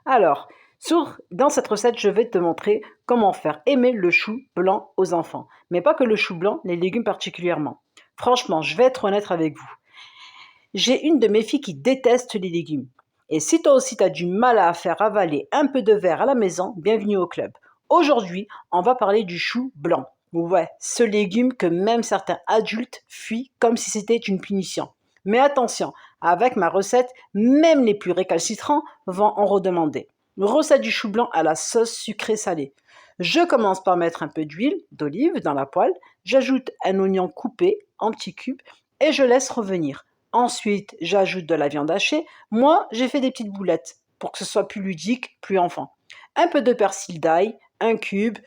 Alors, dans cette recette, je vais te montrer comment faire aimer le chou blanc aux enfants. Mais pas que le chou blanc, les légumes particulièrement. Franchement, je vais être honnête avec vous. J'ai une de mes filles qui déteste les légumes. Et si toi aussi tu as du mal à faire avaler un peu de verre à la maison, bienvenue au club. Aujourd'hui, on va parler du chou blanc. Ouais, ce légume que même certains adultes fuient comme si c'était une punition. Mais attention, avec ma recette, même les plus récalcitrants vont en redemander. Recette du chou blanc à la sauce sucrée salée. Je commence par mettre un peu d'huile d'olive dans la poêle, j'ajoute un oignon coupé en petits cubes et je laisse revenir. Ensuite, j'ajoute de la viande hachée. Moi, j'ai fait des petites boulettes pour que ce soit plus ludique, plus enfant. Un peu de persil d'ail, un cube.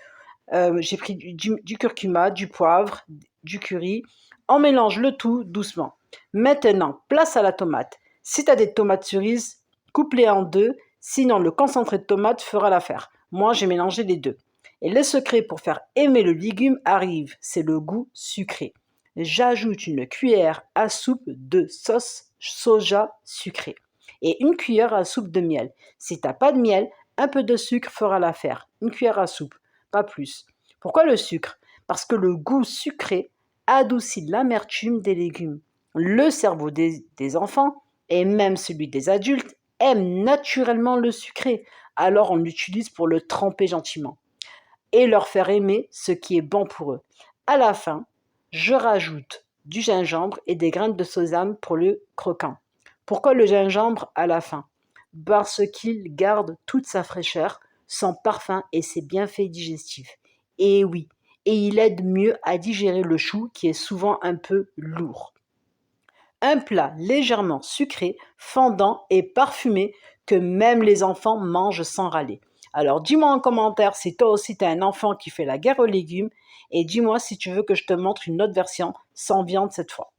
J'ai pris du curcuma, du poivre, du curry. On mélange le tout doucement. Maintenant, place à la tomate. Si tu as des tomates cerises, coupe-les en deux. Sinon, le concentré de tomate fera l'affaire. Moi, j'ai mélangé les deux. Et le secret pour faire aimer le légume arrive, c'est le goût sucré. J'ajoute une cuillère à soupe de sauce soja sucrée et une cuillère à soupe de miel. Si tu n'as pas de miel, un peu de sucre fera l'affaire. Une cuillère à soupe, pas plus. Pourquoi le sucre? Parce que le goût sucré adoucit l'amertume des légumes. Le cerveau des enfants et même celui des adultes aime naturellement le sucré, alors on l'utilise pour le tremper gentiment et leur faire aimer ce qui est bon pour eux. À la fin, je rajoute du gingembre et des graines de sésame pour le croquant. Pourquoi le gingembre à la fin? Parce qu'il garde toute sa fraîcheur, son parfum et ses bienfaits digestifs. Et oui, et il aide mieux à digérer le chou qui est souvent un peu lourd. Un plat légèrement sucré, fondant et parfumé que même les enfants mangent sans râler. Alors dis-moi en commentaire si toi aussi tu as un enfant qui fait la guerre aux légumes et dis-moi si tu veux que je te montre une autre version sans viande cette fois.